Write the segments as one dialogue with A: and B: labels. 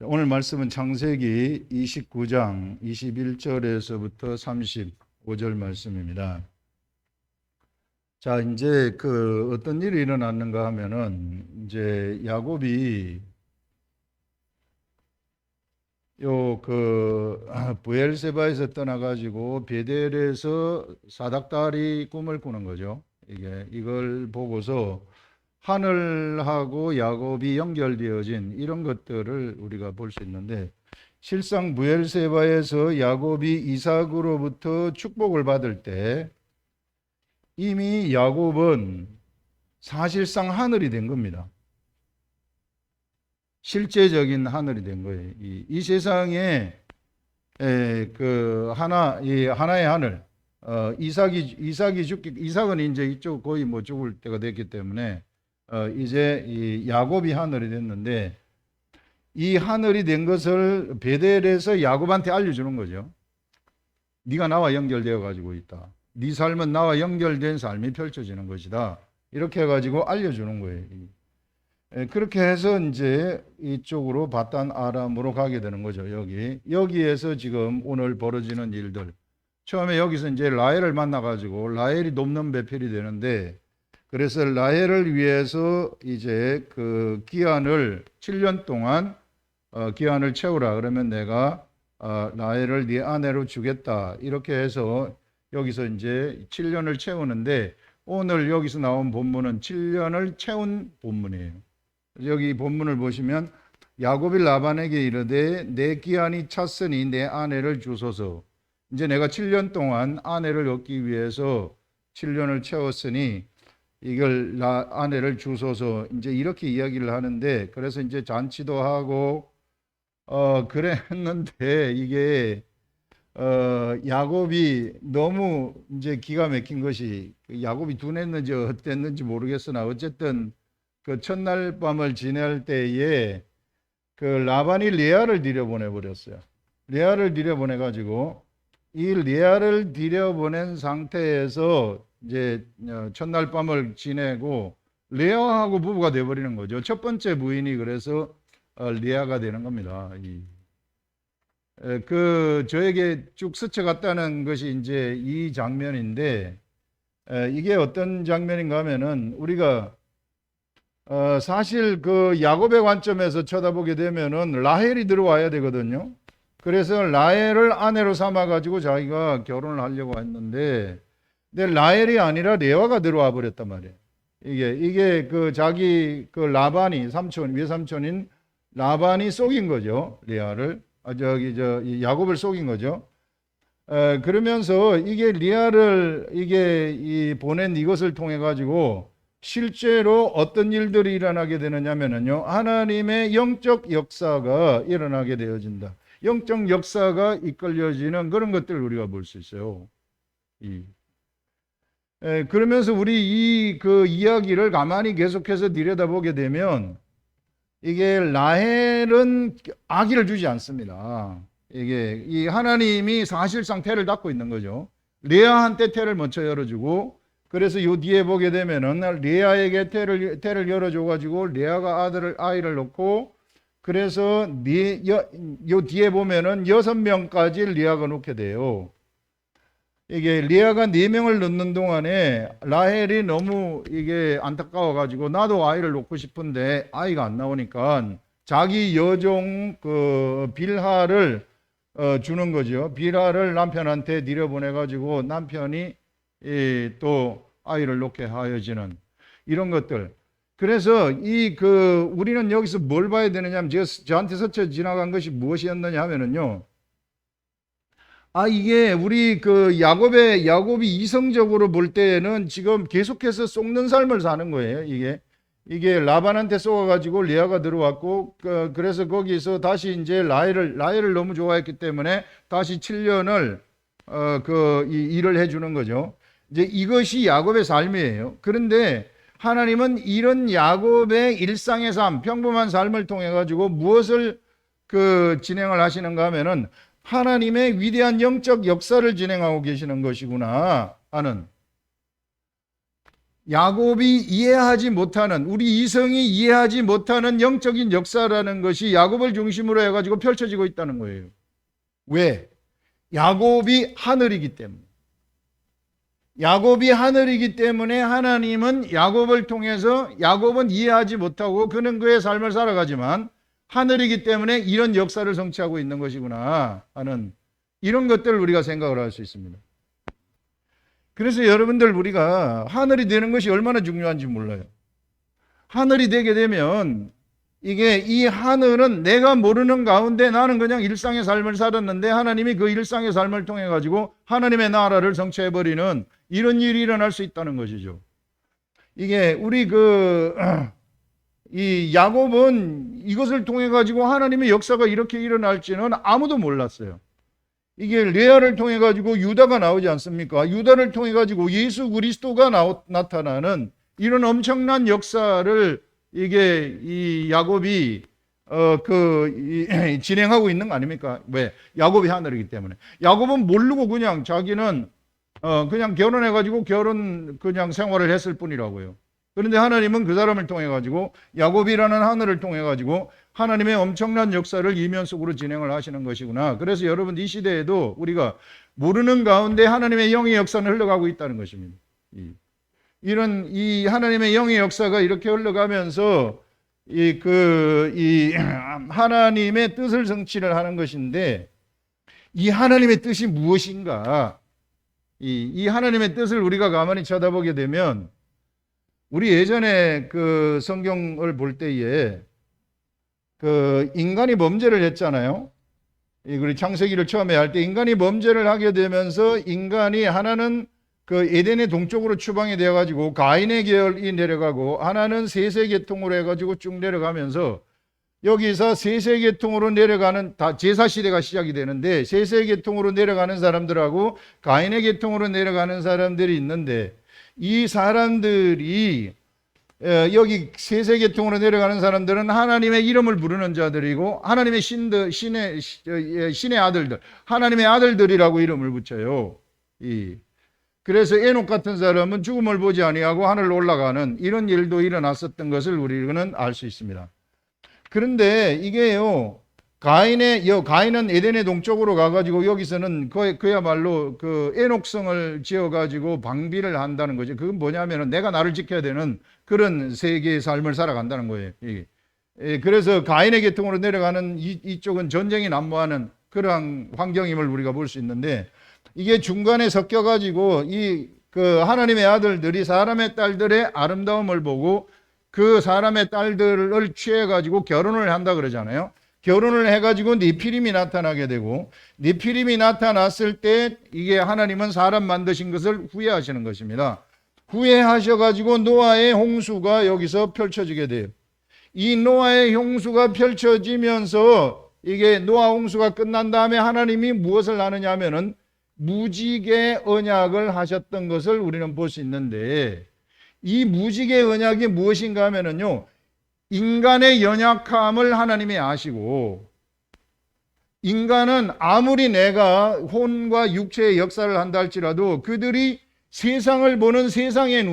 A: 오늘 말씀은 창세기 29장 21절에서부터 35절 말씀입니다. 자, 이제 어떤 일이 일어났는가 하면은 이제 야곱이 브엘세바에서 떠나가지고 베델에서 사닥다리 꿈을 꾸는 거죠. 이걸 보고서 하늘하고 야곱이 연결되어진 이런 것들을 우리가 볼 수 있는데, 실상 브엘세바에서 야곱이 이삭으로부터 축복을 받을 때 이미 야곱은 사실상 하늘이 된 겁니다. 실제적인 하늘이 된 거예요. 이 세상에 하나의 하늘, 이삭은 이제 이쪽 거의 뭐 죽을 때가 됐기 때문에 이제 이 야곱이 하늘이 됐는데, 이 하늘이 된 것을 베델에서 야곱한테 알려주는 거죠. 네가 나와 연결되어 가지고 있다. 네 삶은 나와 연결된 삶이 펼쳐지는 것이다. 이렇게 해가지고 알려주는 거예요. 그렇게 해서 이제 이쪽으로 바단 아람으로 가게 되는 거죠. 여기에서 지금 오늘 벌어지는 일들. 처음에 여기서 이제 라헬을 만나가지고 라헬이 돕는 배필이 되는데, 그래서 라헬을 위해서 이제 그 기한을 7년 동안 기한을 채우라. 그러면 내가 라헬을 네 아내로 주겠다. 이렇게 해서 여기서 이제 7년을 채우는데, 오늘 여기서 나온 본문은 7년을 채운 본문이에요. 여기 본문을 보시면 야곱이 라반에게 이르되 내 기한이 찼으니 내 아내를 주소서. 이제 내가 7년 동안 아내를 얻기 위해서 7년을 채웠으니 이걸 아내를 주소서. 이제 이렇게 이야기를 하는데, 그래서 이제 잔치도 하고 그랬는데, 이게 야곱이 너무 이제 기가 막힌 것이, 야곱이 둔했는지 어땠는지 모르겠으나 어쨌든 그 첫날 밤을 지낼 때에 그 라반이 레아를 들여보내 버렸어요. 레아를 들여보내 가지고 이 레아를 들여보낸 상태에서 이제 첫날 밤을 지내고 레아하고 부부가 돼 버리는 거죠. 첫 번째 부인이 그래서 레아가 되는 겁니다. 저에게 쭉 스쳐갔다는 것이 이제 이 장면인데, 이게 어떤 장면인가 하면은 우리가 사실 그 야곱의 관점에서 쳐다보게 되면은 라헬이 들어와야 되거든요. 그래서 라헬을 아내로 삼아 가지고 자기가 결혼을 하려고 했는데, 근데 라헬이 아니라 레아가 들어와 버렸단 말이에요. 이게 자기 라반이 외삼촌인 라반이 속인 거죠. 레아를 야곱을 속인 거죠. 그러면서 이게 레아를 보낸 이것을 통해 가지고 실제로 어떤 일들이 일어나게 되느냐면요, 하나님의 영적 역사가 일어나게 되어진다. 영적 역사가 이끌려지는 그런 것들을 우리가 볼 수 있어요. 그러면서 우리 그 이야기를 가만히 계속해서 들여다보게 되면, 이게 라헬은 아기를 주지 않습니다. 이 하나님이 사실상 태를 닫고 있는 거죠. 레아한테 태를 먼저 열어주고, 그래서 요 뒤에 보게 되면은 레아에게 태를 열어줘가지고 레아가 아이를 놓고, 그래서 요 뒤에 보면은 6명까지 레아가 놓게 돼요. 이게 레아가 4명을 넣는 동안에 라헬이 너무 이게 안타까워가지고 나도 아이를 놓고 싶은데 아이가 안 나오니까 자기 여종 빌하를 주는 거죠. 빌하를 남편한테 들여보내가지고 남편이 또 아이를 놓게 하여지는 이런 것들. 그래서 우리는 여기서 뭘 봐야 되느냐 하면, 저한테 스쳐 지나간 것이 무엇이었느냐 하면은요, 이게 우리 야곱이 이성적으로 볼 때는 지금 계속해서 속는 삶을 사는 거예요. 이게 라반한테 속아가지고 레아가 들어왔고, 그래서 거기서 다시 이제 라헬을 너무 좋아했기 때문에 다시 7년을 일을 해주는 거죠. 이제 이것이 야곱의 삶이에요. 그런데 하나님은 이런 야곱의 일상의 삶, 평범한 삶을 통해 가지고 무엇을 진행을 하시는가 하면은, 하나님의 위대한 영적 역사를 진행하고 계시는 것이구나 하는, 야곱이 이해하지 못하는, 우리 이성이 이해하지 못하는 영적인 역사라는 것이 야곱을 중심으로 해가지고 펼쳐지고 있다는 거예요. 왜? 야곱이 하늘이기 때문에. 야곱이 하늘이기 때문에 하나님은 야곱을 통해서, 야곱은 이해하지 못하고 그는 그의 삶을 살아가지만 하늘이기 때문에 이런 역사를 성취하고 있는 것이구나 하는 이런 것들을 우리가 생각을 할 수 있습니다. 그래서 여러분들, 우리가 하늘이 되는 것이 얼마나 중요한지 몰라요. 하늘이 되게 되면 이게, 이 하늘은 내가 모르는 가운데 나는 그냥 일상의 삶을 살았는데 하나님이 그 일상의 삶을 통해 가지고 하나님의 나라를 성취해버리는 이런 일이 일어날 수 있다는 것이죠. 이게 우리 이 야곱은 이것을 통해 가지고 하나님의 역사가 이렇게 일어날지는 아무도 몰랐어요. 이게 레아를 통해 가지고 유다가 나오지 않습니까? 유다를 통해 가지고 예수 그리스도가 나타나는 이런 엄청난 역사를 이게 이 야곱이 진행하고 있는 거 아닙니까? 왜? 야곱이 하늘이기 때문에. 야곱은 모르고 그냥 자기는 그냥 결혼해 가지고 그냥 생활을 했을 뿐이라고요. 그런데 하나님은 그 사람을 통해 가지고, 야곱이라는 하늘을 통해 가지고 하나님의 엄청난 역사를 이면 속으로 진행을 하시는 것이구나. 그래서 여러분, 이 시대에도 우리가 모르는 가운데 하나님의 영의 역사는 흘러가고 있다는 것입니다. 이런 이 하나님의 영의 역사가 이렇게 흘러가면서 이 하나님의 뜻을 성취를 하는 것인데, 이 하나님의 뜻이 무엇인가? 이 하나님의 뜻을 우리가 가만히 쳐다보게 되면, 우리 예전에 그 성경을 볼 때에 인간이 범죄를 했잖아요. 우리 창세기를 처음에 할 때 인간이 범죄를 하게 되면서, 인간이 하나는 에덴의 동쪽으로 추방이 되어 가지고 가인의 계열이 내려가고, 하나는 셋의 계통으로 해 가지고 쭉 내려가면서, 여기서 셋의 계통으로 내려가는 제사 시대가 시작이 되는데, 셋의 계통으로 내려가는 사람들하고 가인의 계통으로 내려가는 사람들이 있는데, 이 사람들이 여기 셋의 계통으로 내려가는 사람들은 하나님의 이름을 부르는 자들이고, 하나님의 신의 아들들, 하나님의 아들들이라고 이름을 붙여요. 그래서 에녹 같은 사람은 죽음을 보지 아니하고 하늘로 올라가는 이런 일도 일어났었던 것을 우리는 알 수 있습니다. 그런데 이게요, 가인은 에덴의 동쪽으로 가가지고 여기서는 그야말로 에녹성을 지어가지고 방비를 한다는 거죠. 그건 뭐냐면은 내가 나를 지켜야 되는 그런 세계의 삶을 살아간다는 거예요. 그래서 가인의 계통으로 내려가는 이쪽은 전쟁이 난무하는 그러한 환경임을 우리가 볼 수 있는데, 이게 중간에 섞여가지고 하나님의 아들들이 사람의 딸들의 아름다움을 보고 그 사람의 딸들을 취해가지고 결혼을 한다 그러잖아요. 결혼을 해가지고 네피림이 나타나게 되고, 네피림이 나타났을 때 이게 하나님은 사람 만드신 것을 후회하시는 것입니다. 후회하셔가지고 노아의 홍수가 여기서 펼쳐지게 돼요. 이 노아의 홍수가 펼쳐지면서 이게 노아 홍수가 끝난 다음에 하나님이 무엇을 하느냐 하면은 무지개 언약을 하셨던 것을 우리는 볼 수 있는데, 이 무지개 언약이 무엇인가 하면은요, 인간의 연약함을 하나님이 아시고, 인간은 아무리 내가 혼과 육체의 역사를 한다 할지라도 그들이 세상을 보는 세상의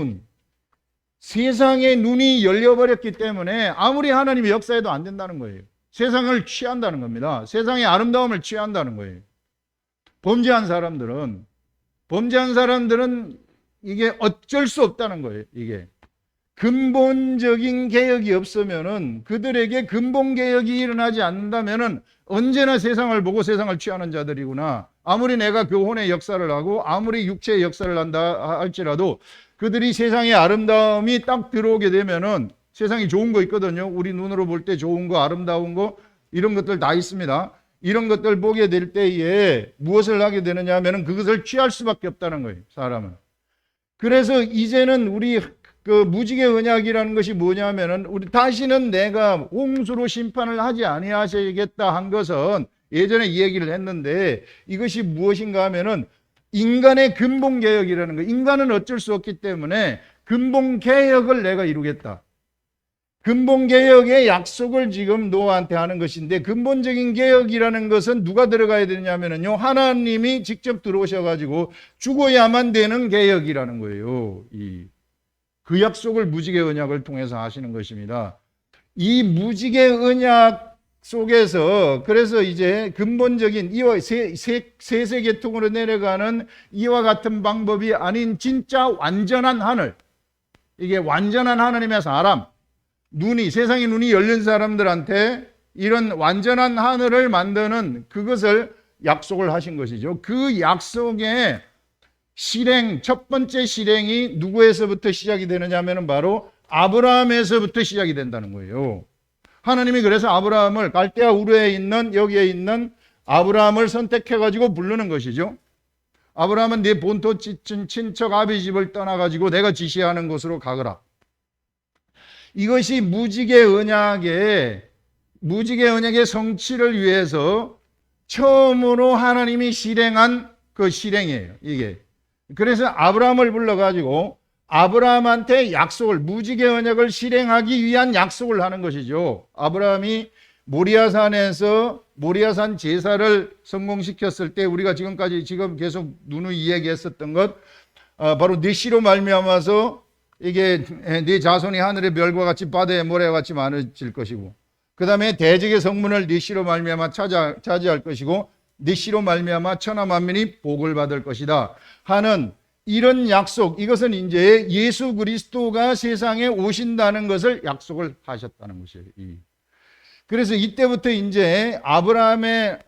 A: 눈이 열려버렸기 때문에 아무리 하나님의 역사해도 안 된다는 거예요. 세상을 취한다는 겁니다. 세상의 아름다움을 취한다는 거예요. 범죄한 사람들은 이게 어쩔 수 없다는 거예요. 이게 근본적인 개혁이 없으면은, 그들에게 근본 개혁이 일어나지 않는다면은 언제나 세상을 보고 세상을 취하는 자들이구나. 아무리 내가 교혼의 역사를 하고 아무리 육체의 역사를 한다 할지라도 그들이 세상의 아름다움이 딱 들어오게 되면은, 세상이 좋은 거 있거든요. 우리 눈으로 볼 때 좋은 거, 아름다운 거, 이런 것들 다 있습니다. 이런 것들 보게 될 때에 무엇을 하게 되느냐 하면은 그것을 취할 수밖에 없다는 거예요, 사람은. 그래서 이제는 우리 무지개 언약이라는 것이 뭐냐면은, 우리 다시는 내가 홍수로 심판을 하지 아니하시겠다 한 것은 예전에 이 얘기를 했는데, 이것이 무엇인가 하면은 인간의 근본 개혁이라는 거. 인간은 어쩔 수 없기 때문에 근본 개혁을 내가 이루겠다. 근본 개혁의 약속을 지금 노아한테 하는 것인데, 근본적인 개혁이라는 것은 누가 들어가야 되냐면요, 하나님이 직접 들어오셔가지고 죽어야만 되는 개혁이라는 거예요. 그 약속을 무지개 언약을 통해서 하시는 것입니다. 이 무지개 언약 속에서 그래서 이제 근본적인 이와 세계통으로 내려가는 이와 같은 방법이 아닌 진짜 완전한 하늘, 이게 완전한 하나님의 사람, 세상의 눈이 열린 사람들한테 이런 완전한 하늘을 만드는 그것을 약속을 하신 것이죠. 그 약속의 실행, 첫 번째 실행이 누구에서부터 시작이 되느냐 하면 바로 아브라함에서부터 시작이 된다는 거예요. 하나님이 그래서 아브라함을 갈대아 우르에 있는 여기에 있는 아브라함을 선택해 가지고 부르는 것이죠. 아브라함은 네 본토 친척 아비 집을 떠나 가지고 내가 지시하는 곳으로 가거라. 이것이 무지개 언약의 성취를 위해서 처음으로 하나님이 실행한 그 실행이에요. 이게. 그래서 아브라함을 불러가지고 아브라함한테 약속을, 무지개 언약을 실행하기 위한 약속을 하는 것이죠. 아브라함이 모리아산에서 모리아산 제사를 성공시켰을 때 우리가 지금 계속 누누이 이야기했었던 것, 바로 네 씨로 말미암아서 이게 네 자손이 하늘의 별과 같이 바다의 모래와 같이 많아질 것이고, 그 다음에 대적의 성문을 네 씨로 말미암아 차지할 것이고, 네 씨로 말미암아 천하 만민이 복을 받을 것이다 하는 이런 약속, 이것은 이제 예수 그리스도가 세상에 오신다는 것을 약속을 하셨다는 것이에요. 그래서 이때부터 이제 아브라함의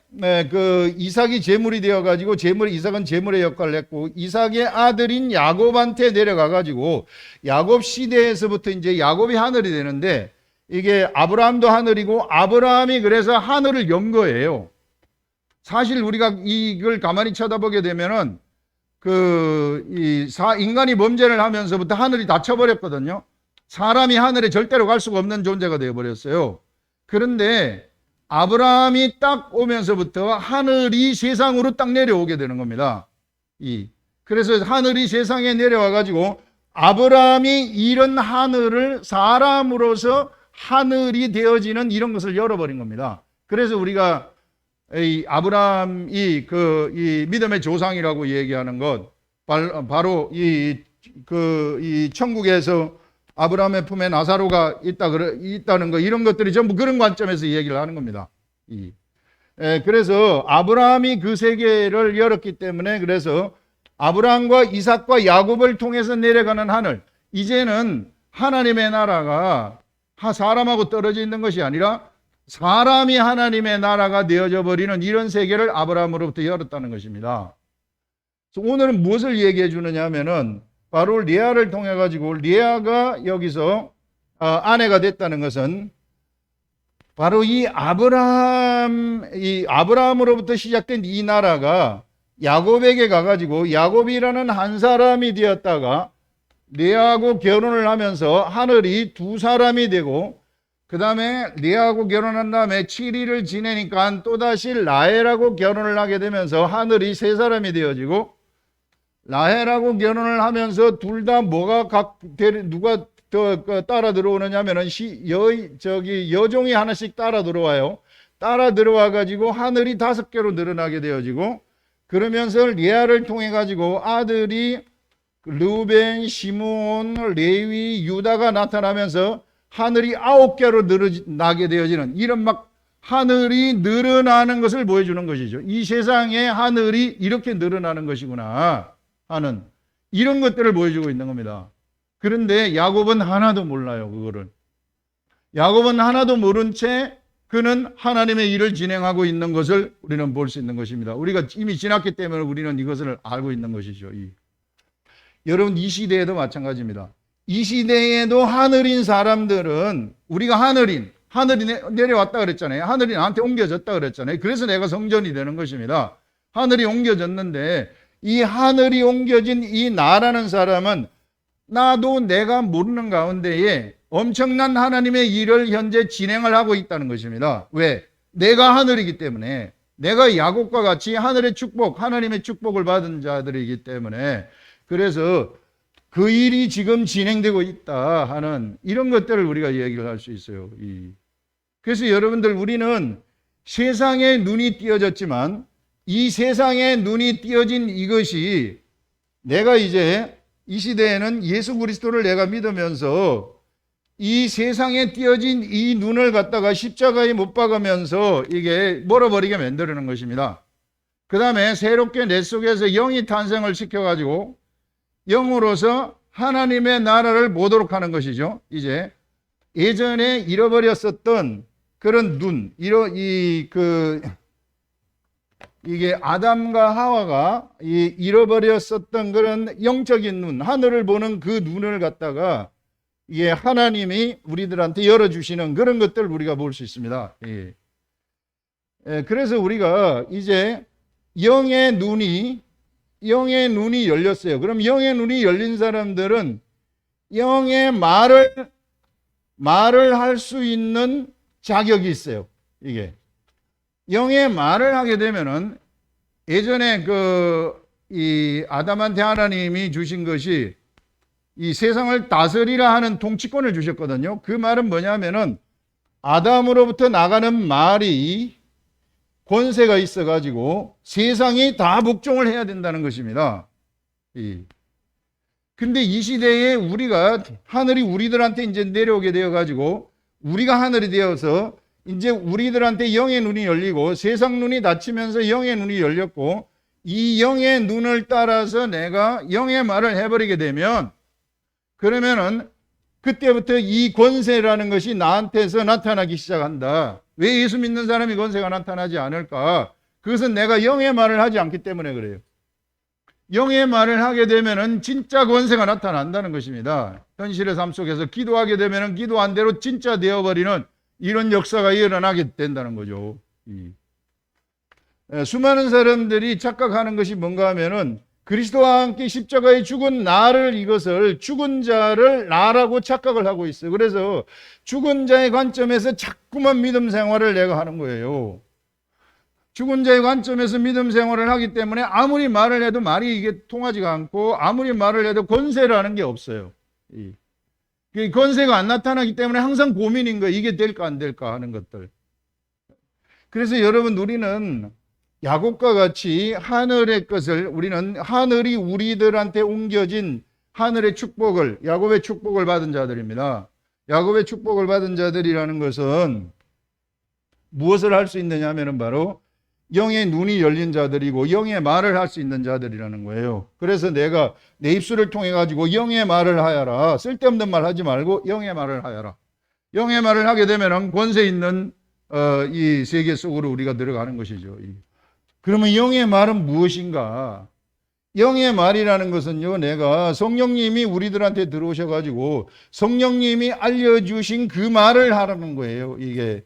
A: 그 이삭이 제물이 되어 가지고 이삭은 제물의 역할을 했고, 이삭의 아들인 야곱한테 내려가 가지고 야곱 시대에서부터 이제 야곱이 하늘이 되는데, 이게 아브라함도 하늘이고 아브라함이 그래서 하늘을 연 거예요. 사실 우리가 이걸 가만히 쳐다보게 되면은 인간이 범죄를 하면서부터 하늘이 닫혀버렸거든요. 사람이 하늘에 절대로 갈 수가 없는 존재가 되어버렸어요. 그런데 아브라함이 딱 오면서부터 하늘이 세상으로 딱 내려오게 되는 겁니다. 그래서 하늘이 세상에 내려와 가지고 아브라함이 이런 하늘을 사람으로서 하늘이 되어지는 이런 것을 열어버린 겁니다. 그래서 우리가 이 아브라함이 이 믿음의 조상이라고 얘기하는 것, 바로 이 천국에서 아브라함의 품에 나사로가 있다는 거, 이런 것들이 전부 그런 관점에서 얘기를 하는 겁니다. 그래서 아브라함이 그 세계를 열었기 때문에, 그래서 아브라함과 이삭과 야곱을 통해서 내려가는 하늘, 이제는 하나님의 나라가 사람하고 떨어져 있는 것이 아니라 사람이 하나님의 나라가 되어져 버리는 이런 세계를 아브라함으로부터 열었다는 것입니다. 오늘은 무엇을 얘기해 주느냐 하면은 바로 레아를 통해 가지고, 레아가 여기서 아내가 됐다는 것은 바로 이 아브라함으로부터 시작된 이 나라가 야곱에게 가가지고 야곱이라는 한 사람이 되었다가 레아하고 결혼을 하면서 하늘이 두 사람이 되고, 그 다음에 레아하고 결혼한 다음에 7일을 지내니까 또다시 라헬하고 결혼을 하게 되면서 하늘이 세 사람이 되어지고, 라헬하고 결혼을 하면서 둘 다 누가 더 따라 들어오느냐면은 여종이 하나씩 따라 들어와요. 따라 들어와 가지고 하늘이 5개로 늘어나게 되어지고, 그러면서 레아를 통해 가지고 아들이 르우벤, 시므온, 레위, 유다가 나타나면서 하늘이 9개로 늘어나게 되어지는, 이런 하늘이 늘어나는 것을 보여주는 것이죠. 이 세상에 하늘이 이렇게 늘어나는 것이구나 하는 이런 것들을 보여주고 있는 겁니다. 그런데 야곱은 하나도 몰라요. 그거를 야곱은 하나도 모른 채 그는 하나님의 일을 진행하고 있는 것을 우리는 볼 수 있는 것입니다. 우리가 이미 지났기 때문에 우리는 이것을 알고 있는 것이죠. 여러분, 이 시대에도 마찬가지입니다. 이 시대에도 하늘인 사람들은, 우리가 하늘이 내려왔다 그랬잖아요. 하늘이 나한테 옮겨졌다 그랬잖아요. 그래서 내가 성전이 되는 것입니다. 하늘이 옮겨졌는데, 이 하늘이 옮겨진 이 나라는 사람은 나도 내가 모르는 가운데에 엄청난 하나님의 일을 현재 진행을 하고 있다는 것입니다. 왜? 내가 하늘이기 때문에, 내가 야곱과 같이 하늘의 축복, 하나님의 축복을 받은 자들이기 때문에, 그래서 그 일이 지금 진행되고 있다 하는 이런 것들을 우리가 얘기를 할 수 있어요. 그래서 여러분들, 우리는 세상에 눈이 띄어졌지만 이 세상에 눈이 띄어진 이것이 내가 이제 이 시대에는 예수 그리스도를 내가 믿으면서 이 세상에 띄어진 이 눈을 갖다가 십자가에 못 박으면서 이게 멀어버리게 만드는 것입니다. 그 다음에 새롭게 내 속에서 영이 탄생을 시켜가지고 영으로서 하나님의 나라를 보도록 하는 것이죠. 이제 예전에 잃어버렸었던 그런 눈, 이게 아담과 하와가 잃어버렸었던 그런 영적인 눈, 하늘을 보는 그 눈을 갖다가 이게 하나님이 우리들한테 열어주시는 그런 것들을 우리가 볼 수 있습니다. 예. 그래서 우리가 이제 영의 눈이 열렸어요. 그럼 영의 눈이 열린 사람들은 영의 말을 할 수 있는 자격이 있어요. 이게 영의 말을 하게 되면은 예전에 이 아담한테 하나님이 주신 것이 이 세상을 다스리라 하는 통치권을 주셨거든요. 그 말은 뭐냐면은 아담으로부터 나가는 말이 권세가 있어가지고 세상이 다 복종을 해야 된다는 것입니다. 근데 이 시대에 우리가 하늘이 우리들한테 이제 내려오게 되어가지고 우리가 하늘이 되어서 이제 우리들한테 영의 눈이 열리고 세상 눈이 닫히면서 영의 눈이 열렸고 이 영의 눈을 따라서 내가 영의 말을 해버리게 되면 그러면은 그때부터 이 권세라는 것이 나한테서 나타나기 시작한다. 왜 예수 믿는 사람이 권세가 나타나지 않을까? 그것은 내가 영의 말을 하지 않기 때문에 그래요. 영의 말을 하게 되면은 진짜 권세가 나타난다는 것입니다. 현실의 삶 속에서 기도하게 되면은 기도한 대로 진짜 되어버리는 이런 역사가 일어나게 된다는 거죠. 수많은 사람들이 착각하는 것이 뭔가 하면은 그리스도와 함께 십자가에 죽은 나를 이것을 죽은 자를 나라고 착각을 하고 있어요. 그래서 죽은 자의 관점에서 자꾸만 믿음 생활을 내가 하는 거예요. 죽은 자의 관점에서 믿음 생활을 하기 때문에 아무리 말을 해도 말이 이게 통하지가 않고 아무리 말을 해도 권세라는 게 없어요. 권세가 안 나타나기 때문에 항상 고민인 거예요. 이게 될까 안 될까 하는 것들. 그래서 여러분 우리는 야곱과 같이 하늘의 것을 우리는 하늘이 우리들한테 옮겨진 하늘의 축복을 야곱의 축복을 받은 자들입니다. 야곱의 축복을 받은 자들이라는 것은 무엇을 할 수 있느냐 하면은 바로 영의 눈이 열린 자들이고 영의 말을 할 수 있는 자들이라는 거예요. 그래서 내가 내 입술을 통해 가지고 영의 말을 하여라. 쓸데없는 말 하지 말고 영의 말을 하여라. 영의 말을 하게 되면은 권세 있는 이 세계 속으로 우리가 들어가는 것이죠. 그러면 영의 말은 무엇인가? 영의 말이라는 것은요, 내가 성령님이 우리들한테 들어오셔가지고 성령님이 알려주신 그 말을 하라는 거예요. 이게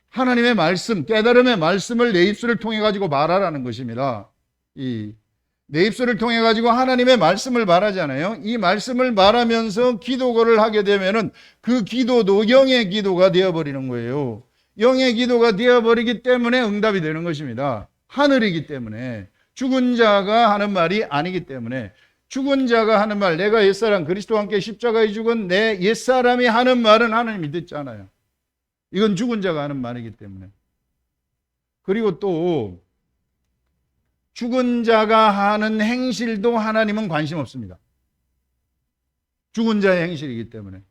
A: 하나님의 말씀, 깨달음의 말씀을 내 입술을 통해 가지고 말하라는 것입니다. 내 입술을 통해 가지고 하나님의 말씀을 말하잖아요. 이 말씀을 말하면서 기도를 하게 되면은 그 기도도 영의 기도가 되어버리는 거예요. 영의 기도가 되어버리기 때문에 응답이 되는 것입니다. 하늘이기 때문에 죽은 자가 하는 말이 아니기 때문에 죽은 자가 하는 말, 내가 옛사람 그리스도와 함께 십자가에 죽은 내 옛사람이 하는 말은 하나님이 듣잖아요. 이건 죽은 자가 하는 말이기 때문에. 그리고 또 죽은 자가 하는 행실도 하나님은 관심 없습니다. 죽은 자의 행실이기 때문에.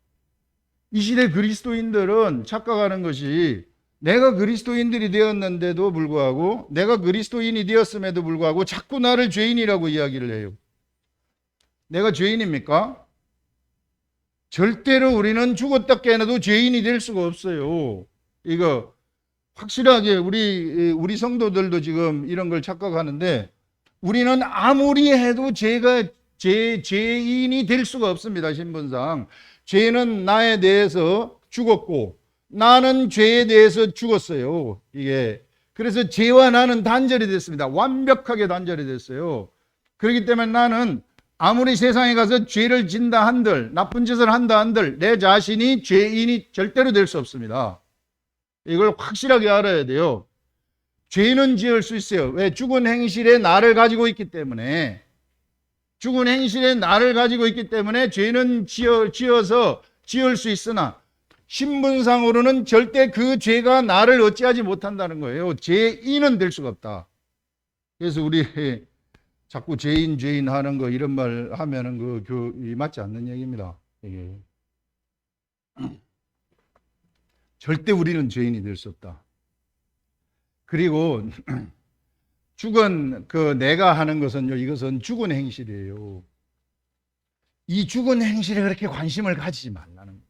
A: 이 시대 그리스도인들은 착각하는 것이 내가 그리스도인들이 되었는데도 불구하고 내가 그리스도인이 되었음에도 불구하고 자꾸 나를 죄인이라고 이야기를 해요. 내가 죄인입니까? 절대로 우리는 죽었다 깨어나도 죄인이 될 수가 없어요. 이거 확실하게 우리 성도들도 지금 이런 걸 착각하는데 우리는 아무리 해도 죄인이 될 수가 없습니다. 신분상. 죄는 나에 대해서 죽었고 나는 죄에 대해서 죽었어요. 그래서 죄와 나는 단절이 됐습니다. 완벽하게 단절이 됐어요. 그렇기 때문에 나는 아무리 세상에 가서 죄를 진다 한들, 나쁜 짓을 한다 한들 내 자신이 죄인이 절대로 될 수 없습니다. 이걸 확실하게 알아야 돼요. 죄는 지을 수 있어요. 왜? 죽은 행실에 나를 가지고 있기 때문에. 죽은 행실에 나를 가지고 있기 때문에 죄는 지어서 지을 수 있으나 신분상으로는 절대 그 죄가 나를 어찌하지 못한다는 거예요. 죄인은 될 수가 없다. 그래서 우리 자꾸 죄인 하는 거 이런 말 하면은 이 맞지 않는 얘기입니다. 이게 절대 우리는 죄인이 될 수 없다. 그리고 죽은 내가 하는 것은요, 이것은 죽은 행실이에요. 이 죽은 행실에 그렇게 관심을 가지지 말라는 거예요.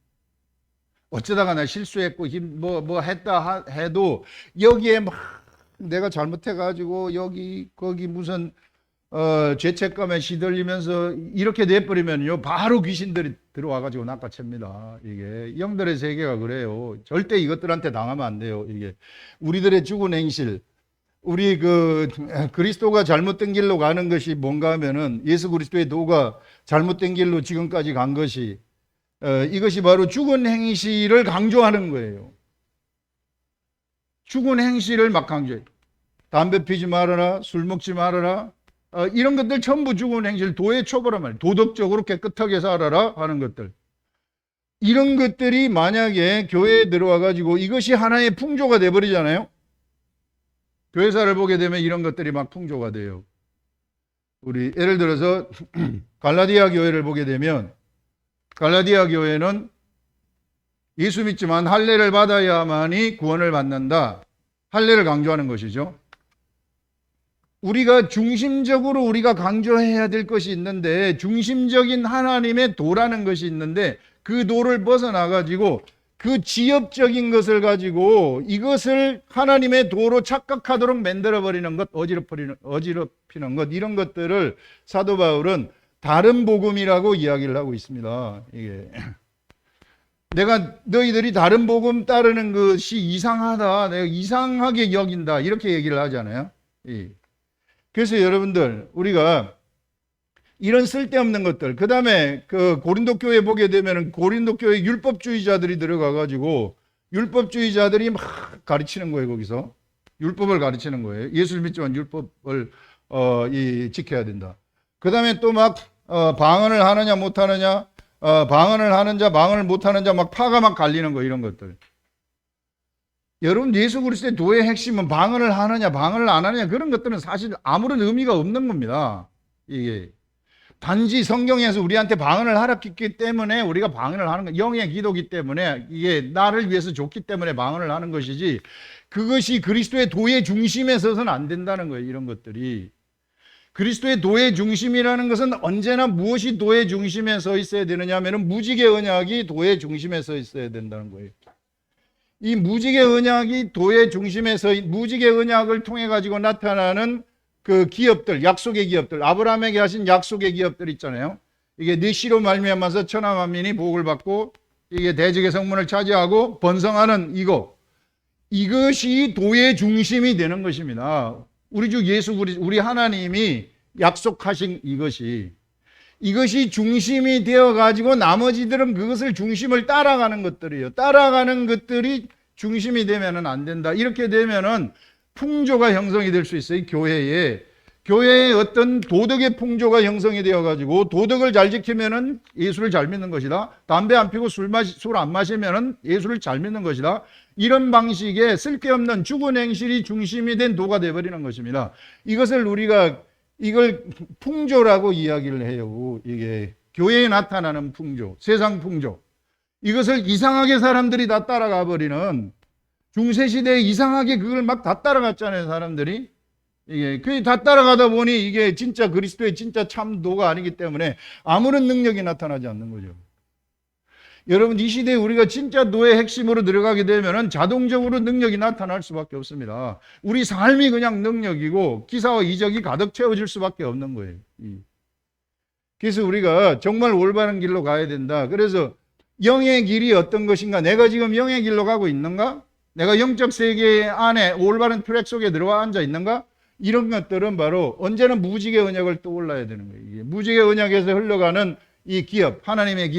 A: 어쩌다가 나 실수했고 뭐 했다 해도 여기에 막 내가 잘못해가지고 여기 거기 무슨 죄책감에 시들리면서 이렇게 돼버리면요, 바로 귀신들이 들어와가지고 낚아챕니다. 이게 영들의 세계가 그래요. 절대 이것들한테 당하면 안 돼요. 이게 우리들의 죽은 행실, 우리 그리스도가 잘못된 길로 가는 것이 뭔가 하면은 예수 그리스도의 도가 잘못된 길로 지금까지 간 것이 이것이 바로 죽은 행실을 강조하는 거예요. 죽은 행실을 막 강조해요. 담배 피지 말아라, 술 먹지 말아라, 이런 것들 전부 죽은 행실, 도의 초보란 말이에요. 도덕적으로 깨끗하게 살아라 하는 것들. 이런 것들이 만약에 교회에 들어와 가지고 이것이 하나의 풍조가 돼버리잖아요. 교회사를 보게 되면 이런 것들이 막 풍조가 돼요. 우리 예를 들어서 갈라디아 교회를 보게 되면, 갈라디아 교회는 예수 믿지만 할례를 받아야만이 구원을 받는다. 할례를 강조하는 것이죠. 우리가 중심적으로 우리가 강조해야 될 것이 있는데, 중심적인 하나님의 도라는 것이 있는데, 그 도를 벗어나가지고 그 지엽적인 것을 가지고 이것을 하나님의 도로 착각하도록 만들어버리는 것, 어지럽히는 것, 이런 것들을 사도 바울은 다른 복음이라고 이야기를 하고 있습니다. 이게 내가 너희들이 다른 복음 따르는 것이 이상하다, 내가 이상하게 여긴다, 이렇게 얘기를 하잖아요. 그래서 여러분들, 우리가 이런 쓸데없는 것들, 그 다음에 고린도 교회 보게 되면 고린도 교회 율법주의자들이 들어가가지고 율법주의자들이 막 가르치는 거예요. 거기서 율법을 가르치는 거예요. 예수를 믿지만 율법을 지켜야 된다. 그 다음에 또 막 방언을 하느냐 못하느냐, 방언을 하는 자 방언을 못하는 자 막 파가 막 갈리는 거, 이런 것들. 여러분, 예수 그리스도의 도의 핵심은 방언을 하느냐 방언을 안 하느냐, 그런 것들은 사실 아무런 의미가 없는 겁니다. 이게 단지 성경에서 우리한테 방언을 하라기 때문에 우리가 방언을 하는 거, 영의 기도기 때문에, 이게 나를 위해서 좋기 때문에 방언을 하는 것이지, 그것이 그리스도의 도의 중심에 서서는 안 된다는 거예요. 이런 것들이 그리스도의 도의 중심이라는 것은 언제나 무엇이 도의 중심에 서 있어야 되느냐 하면 무지개 언약이 도의 중심에 서 있어야 된다는 거예요. 이 무지개 언약이 도의 중심에 서, 무지개 언약을 통해 가지고 나타나는 그 기업들, 약속의 기업들, 아브라함에게 하신 약속의 기업들 있잖아요. 이게 네 씨로 말미암아서 천하 만민이 복을 받고 이게 대적의 성문을 차지하고 번성하는 이것이 도의 중심이 되는 것입니다. 우리 주 예수 그리스도, 우리 하나님이 약속하신 이것이 중심이 되어 가지고 나머지들은 그것을 중심을 따라가는 것들이에요. 따라가는 것들이 중심이 되면은 안 된다. 이렇게 되면은 풍조가 형성이 될 수 있어요. 교회에 어떤 도덕의 풍조가 형성이 되어 가지고 도덕을 잘 지키면은 예수를 잘 믿는 것이다. 담배 안 피고 술 안 마시면은 예수를 잘 믿는 것이다. 이런 방식의 쓸데없는 죽은 행실이 중심이 된 도가 되어버리는 것입니다. 이걸 풍조라고 이야기를 해요. 이게 교회에 나타나는 풍조, 세상 풍조. 이것을 이상하게 사람들이 다 따라가 버리는, 중세시대에 이상하게 그걸 막 다 따라갔잖아요, 사람들이. 그게 다 따라가다 보니 이게 진짜 그리스도의 진짜 참도가 아니기 때문에 아무런 능력이 나타나지 않는 거죠. 여러분, 이 시대에 우리가 진짜 도의 핵심으로 들어가게 되면 자동적으로 능력이 나타날 수밖에 없습니다. 우리 삶이 그냥 능력이고 기사와 이적이 가득 채워질 수밖에 없는 거예요. 그래서 우리가 정말 올바른 길로 가야 된다. 그래서 영의 길이 어떤 것인가? 내가 지금 영의 길로 가고 있는가? 내가 영적 세계 안에 올바른 트랙 속에 들어와 앉아 있는가? 이런 것들은 바로 언제나 무지개 언약을 떠올라야 되는 거예요. 이게 무지개 언약에서 흘러가는 이 기업, 하나님의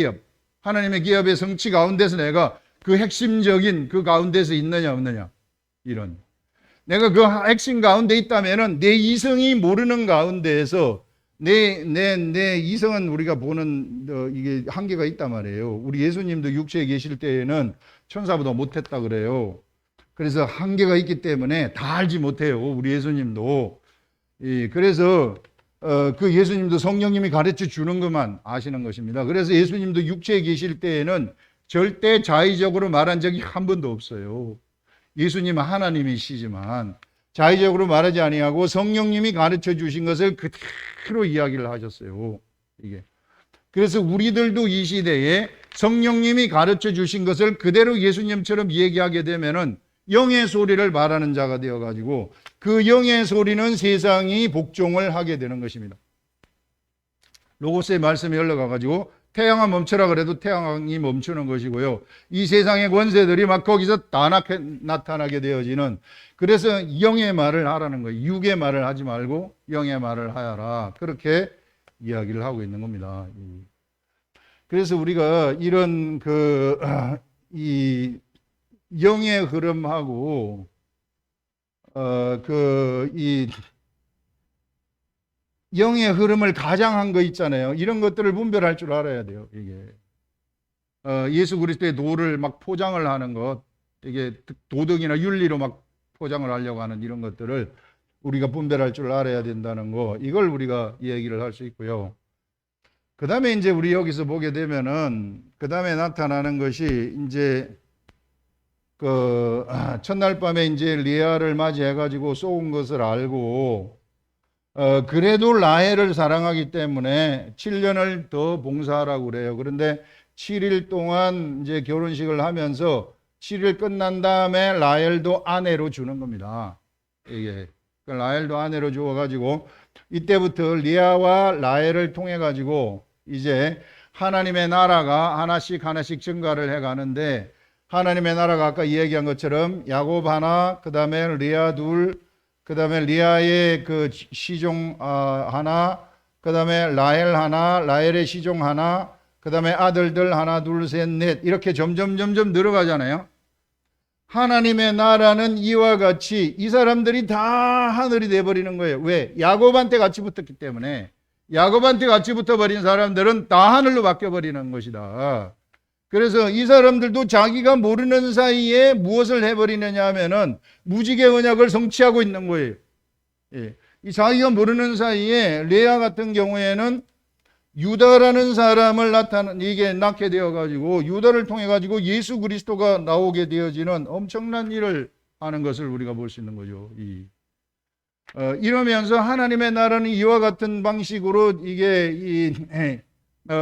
A: 기업의 성취 가운데서 내가 그 핵심적인 그 가운데서 있느냐 없느냐, 이런. 내가 그 핵심 가운데 있다면은 내 이성이 모르는 가운데에서 내 이성은 우리가 보는 이게 한계가 있단 말이에요. 우리 예수님도 육체에 계실 때에는 천사보다 못했다 그래요. 그래서 한계가 있기 때문에 다 알지 못해요. 우리 예수님도. 그래서 그 예수님도 성령님이 가르쳐 주는 것만 아시는 것입니다. 그래서 예수님도 육체에 계실 때에는 절대 자의적으로 말한 적이 한 번도 없어요. 예수님은 하나님이시지만 자의적으로 말하지 아니하고 성령님이 가르쳐 주신 것을 그대로 이야기를 하셨어요. 이게. 그래서 우리들도 이 시대에 성령님이 가르쳐 주신 것을 그대로 예수님처럼 얘기하게 되면은 영의 소리를 말하는 자가 되어 가지고 그 영의 소리는 세상이 복종을 하게 되는 것입니다. 로고스의 말씀이 흘러가 가지고 태양아 멈춰라 그래도 태양이 멈추는 것이고요. 이 세상의 권세들이 막 거기서 다 나타나게 되어지는, 그래서 영의 말을 하라는 거예요. 육의 말을 하지 말고 영의 말을 하여라. 그렇게 이야기를 하고 있는 겁니다. 그래서 우리가 이런 이 영의 흐름하고 이 영의 흐름을 가장한 거 있잖아요. 이런 것들을 분별할 줄 알아야 돼요. 이게 예수 그리스도의 도를 막 포장을 하는 것, 이게 도덕이나 윤리로 막 포장을 하려고 하는 이런 것들을 우리가 분별할 줄 알아야 된다는 거, 이걸 우리가 얘기를 할 수 있고요. 그 다음에 이제 우리 여기서 보게 되면은 그 다음에 나타나는 것이 이제 첫날 밤에 이제 리아를 맞이해가지고 쏘은 것을 알고 그래도 라헬을 사랑하기 때문에 7년을 더 봉사하라고 그래요. 그런데 7일 동안 이제 결혼식을 하면서 7일 끝난 다음에 라헬도 아내로 주는 겁니다. 이게 라헬도 아내로 주어가지고 이때부터 리아와 라헬을 통해 가지고 이제 하나님의 나라가 하나씩 하나씩 증가를 해 가는데, 하나님의 나라가 아까 이야기한 것처럼 야곱 하나, 그 다음에 리아 둘, 그 다음에 리아의 그 시종 하나, 그 다음에 라헬 하나, 라헬의 시종 하나, 그 다음에 아들들 하나, 둘, 셋, 넷, 이렇게 점점 늘어가잖아요. 하나님의 나라는 이와 같이 이 사람들이 다 하늘이 돼버리는 거예요. 왜? 야곱한테 같이 붙었기 때문에. 야곱한테 같이 붙어버린 사람들은 다 하늘로 바뀌어버리는 것이다. 그래서 이 사람들도 자기가 모르는 사이에 무엇을 해버리느냐 하면은 무지개 언약을 성취하고 있는 거예요. 예. 이 자기가 모르는 사이에 레아 같은 경우에는 유다라는 사람을 이게 낳게 되어가지고 유다를 통해가지고 예수 그리스도가 나오게 되어지는 엄청난 일을 하는 것을 우리가 볼 수 있는 거죠. 이러면서 하나님의 나라는 이와 같은 방식으로 이게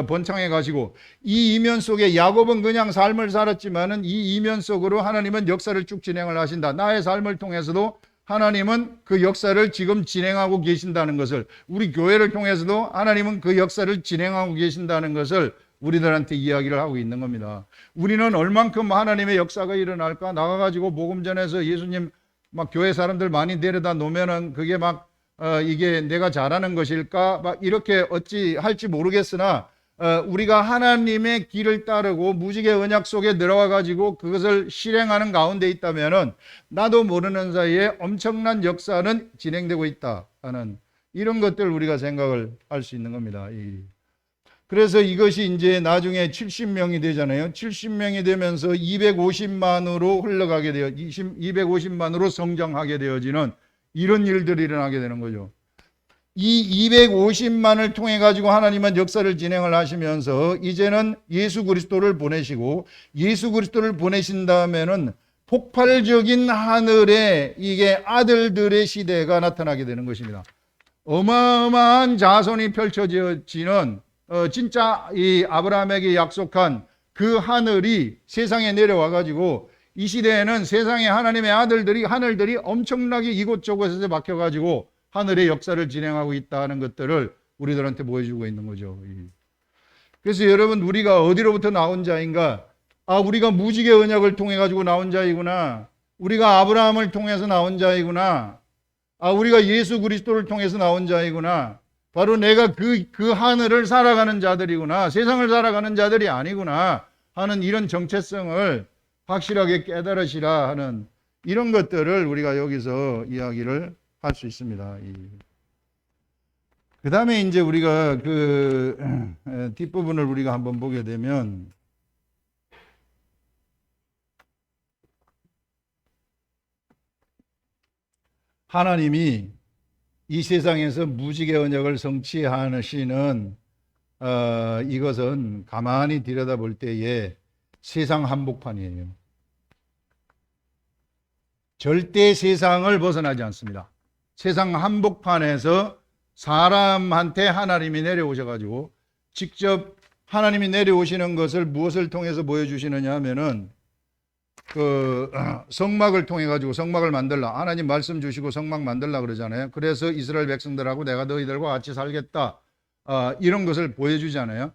A: 번창해 가지고 이 이면 속에 야곱은 그냥 삶을 살았지만은 이 이면 속으로 하나님은 역사를 쭉 진행을 하신다. 나의 삶을 통해서도 하나님은 그 역사를 지금 진행하고 계신다는 것을, 우리 교회를 통해서도 하나님은 그 역사를 진행하고 계신다는 것을 우리들한테 이야기를 하고 있는 겁니다. 우리는 얼만큼 하나님의 역사가 일어날까? 나가가지고 복음 전해서 예수님 막 교회 사람들 많이 데려다 놓으면은 그게 막 이게 내가 잘하는 것일까? 막 이렇게 어찌 할지 모르겠으나 우리가 하나님의 길을 따르고 무지개 언약 속에 들어와 가지고 그것을 실행하는 가운데 있다면은 나도 모르는 사이에 엄청난 역사는 진행되고 있다 하는 이런 것들 우리가 생각을 할 수 있는 겁니다. 그래서 이것이 이제 나중에 70명이 되잖아요. 70명이 되면서 250만으로 흘러가게 되어 250만으로 성장하게 되어지는 이런 일들이 일어나게 되는 거죠. 이 250만을 통해 가지고 하나님은 역사를 진행을 하시면서 이제는 예수 그리스도를 보내시고, 예수 그리스도를 보내신 다음에는 폭발적인 하늘에 이게 아들들의 시대가 나타나게 되는 것입니다. 어마어마한 자손이 펼쳐지는 진짜 이 아브라함에게 약속한 그 하늘이 세상에 내려와 가지고 이 시대에는 세상에 하나님의 하늘들이 엄청나게 이곳저곳에서 막혀 가지고 하늘의 역사를 진행하고 있다는 것들을 우리들한테 보여주고 있는 거죠. 그래서 여러분, 우리가 어디로부터 나온 자인가? 우리가 무지개 언약을 통해 가지고 나온 자이구나. 우리가 아브라함을 통해서 나온 자이구나. 우리가 예수 그리스도를 통해서 나온 자이구나. 바로 내가 그 하늘을 살아가는 자들이구나. 세상을 살아가는 자들이 아니구나 하는 이런 정체성을 확실하게 깨달으시라 하는 이런 것들을 우리가 여기서 이야기를 할 수 있습니다. 그 다음에 이제 우리가 뒷부분을 우리가 한번 보게 되면 하나님이 이 세상에서 무지개 언약을 성취하시는 이것은 가만히 들여다볼 때에 세상 한복판이에요. 절대 세상을 벗어나지 않습니다. 세상 한복판에서 사람한테 하나님이 내려오셔가지고 직접 하나님이 내려오시는 것을 무엇을 통해서 보여주시느냐 하면은 성막을 통해 가지고 성막을 만들라. 하나님 말씀 주시고 성막 만들라 그러잖아요. 그래서 이스라엘 백성들하고 내가 너희들과 같이 살겠다. 이런 것을 보여주잖아요.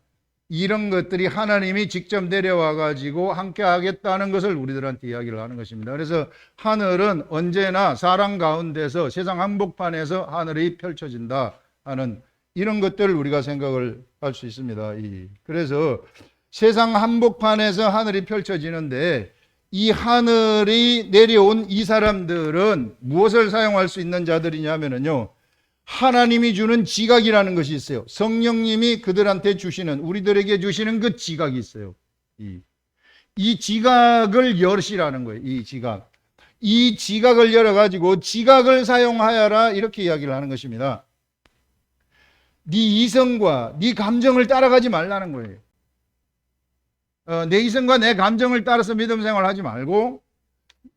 A: 이런 것들이 하나님이 직접 내려와 가지고 함께 하겠다는 것을 우리들한테 이야기를 하는 것입니다. 그래서 하늘은 언제나 사람 가운데서 세상 한복판에서 하늘이 펼쳐진다 하는 이런 것들을 우리가 생각을 할 수 있습니다. 그래서 세상 한복판에서 하늘이 펼쳐지는데 이 하늘이 내려온 이 사람들은 무엇을 사용할 수 있는 자들이냐면요, 하나님이 주는 지각이라는 것이 있어요. 성령님이 그들한테 주시는, 우리들에게 주시는 그 지각이 있어요. 이 지각을 열으시라는 거예요. 이 지각을 열어가지고 지각을 사용하여라, 이렇게 이야기를 하는 것입니다. 네 이성과 네 감정을 따라가지 말라는 거예요. 내 이성과 내 감정을 따라서 믿음 생활하지 말고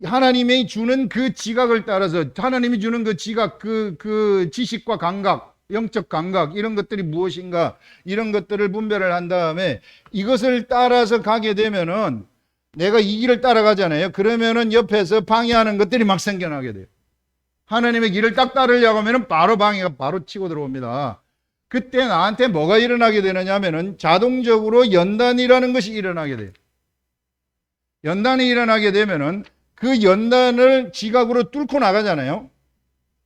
A: 하나님이 주는 그 지각을 따라서, 하나님이 주는 그 지각, 그 지식과 감각, 영적 감각, 이런 것들이 무엇인가, 이런 것들을 분별을 한 다음에 이것을 따라서 가게 되면은, 내가 이 길을 따라가잖아요. 그러면은 옆에서 방해하는 것들이 막 생겨나게 돼요. 하나님의 길을 딱 따르려고 하면은 바로 방해가 바로 치고 들어옵니다. 그때 나한테 뭐가 일어나게 되느냐 하면은 자동적으로 연단이라는 것이 일어나게 돼요. 연단이 일어나게 되면은 그 연단을 지각으로 뚫고 나가잖아요.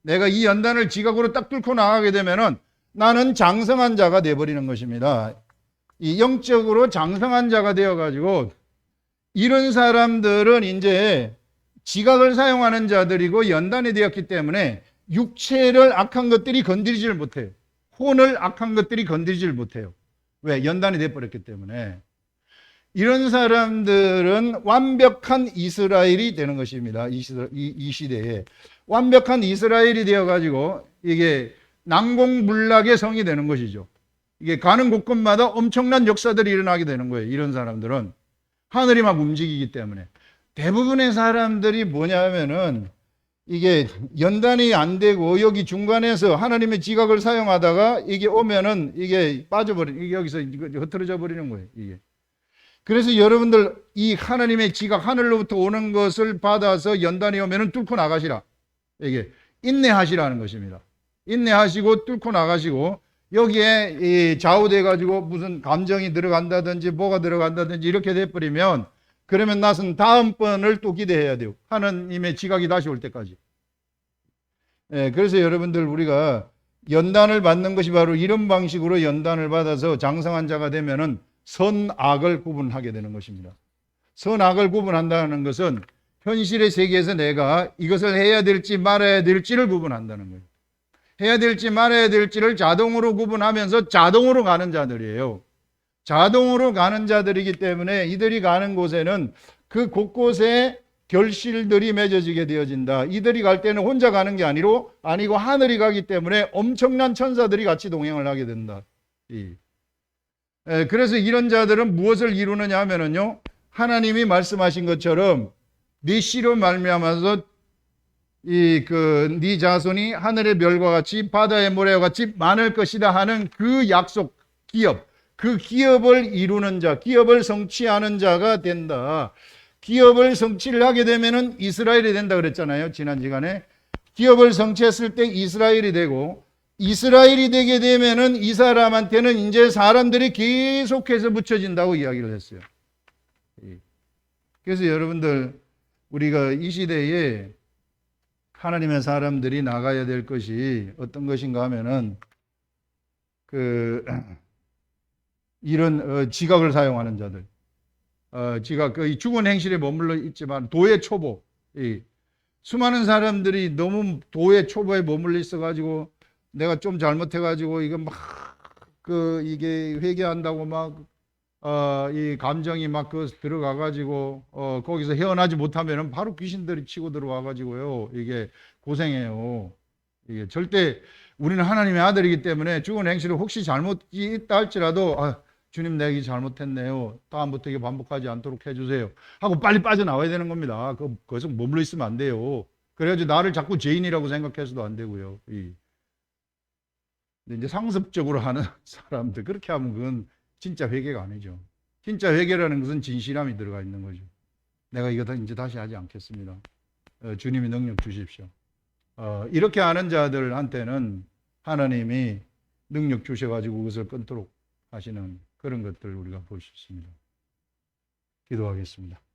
A: 내가 이 연단을 지각으로 딱 뚫고 나가게 되면은 나는 장성한 자가 되어버리는 것입니다. 이 영적으로 장성한 자가 되어가지고, 이런 사람들은 이제 지각을 사용하는 자들이고 연단이 되었기 때문에 육체를 악한 것들이 건드리지를 못해요. 혼을 악한 것들이 건드리지를 못해요. 왜? 연단이 되어버렸기 때문에. 이런 사람들은 완벽한 이스라엘이 되는 것입니다. 이 시대에 완벽한 이스라엘이 되어가지고 이게 난공불락의 성이 되는 것이죠. 이게 가는 곳곳마다 엄청난 역사들이 일어나게 되는 거예요. 이런 사람들은 하늘이 막 움직이기 때문에. 대부분의 사람들이 뭐냐면은 이게 연단이 안 되고 여기 중간에서 하나님의 지각을 사용하다가 이게 오면은 이게 이게 여기서 흐트러져 버리는 거예요. 이게. 그래서 여러분들 이 하나님의 지각, 하늘로부터 오는 것을 받아서 연단이 오면은 뚫고 나가시라. 이게 인내하시라는 것입니다. 인내하시고 뚫고 나가시고, 여기에 좌우돼 가지고 무슨 감정이 들어간다든지 뭐가 들어간다든지 이렇게 돼버리면, 그러면 나선 다음번을 또 기대해야 돼요. 하나님의 지각이 다시 올 때까지. 그래서 여러분들, 우리가 연단을 받는 것이 바로 이런 방식으로 연단을 받아서 장성한 자가 되면은 선악을 구분하게 되는 것입니다. 선악을 구분한다는 것은 현실의 세계에서 내가 이것을 해야 될지 말아야 될지를 구분한다는 거예요. 해야 될지 말아야 될지를 자동으로 구분하면서 자동으로 가는 자들이에요. 자동으로 가는 자들이기 때문에 이들이 가는 곳에는 그 곳곳에 결실들이 맺어지게 되어진다. 이들이 갈 때는 혼자 가는 게 아니고 하늘이 가기 때문에 엄청난 천사들이 같이 동행을 하게 된다. 그래서 이런 자들은 무엇을 이루느냐 하면은요, 하나님이 말씀하신 것처럼 네 씨로 말미암아서 네 자손이 하늘의 별과 같이 바다의 모래와 같이 많을 것이다 하는 그 약속, 기업, 그 기업을 이루는 자, 기업을 성취하는 자가 된다. 기업을 성취를 하게 되면은 이스라엘이 된다 그랬잖아요, 지난 시간에. 기업을 성취했을 때 이스라엘이 되고, 이스라엘이 되게 되면은 이 사람한테는 이제 사람들이 계속해서 붙여진다고 이야기를 했어요. 그래서 여러분들, 우리가 이 시대에 하나님의 사람들이 나가야 될 것이 어떤 것인가 하면은 이런 지각을 사용하는 자들, 지각, 이 죽은 행실에 머물러 있지만 도의 초보, 수많은 사람들이 너무 도의 초보에 머물러 있어가지고 내가 좀 잘못해가지고 이거 막 이게 회개한다고 막 이 감정이 막 들어가가지고 거기서 헤어나지 못하면은 바로 귀신들이 치고 들어와가지고요, 이게 고생해요. 이게 절대 우리는 하나님의 아들이기 때문에 죽은 행실을 혹시 잘못이 있다 할지라도 주님 내가 이게 잘못했네요. 다음부터 이게 반복하지 않도록 해주세요. 하고 빨리 빠져나와야 되는 겁니다. 거기서 머물러 있으면 안 돼요. 그래가지고 나를 자꾸 죄인이라고 생각해서도 안 되고요. 근데 이제 상습적으로 하는 사람들 그렇게 하면 그건 진짜 회개가 아니죠. 진짜 회개라는 것은 진실함이 들어가 있는 거죠. 내가 이거 이제 다시 하지 않겠습니다. 주님이 능력 주십시오. 이렇게 하는 자들한테는 하나님이 능력 주셔가지고 그것을 끊도록 하시는 그런 것들을 우리가 볼 수 있습니다. 기도하겠습니다.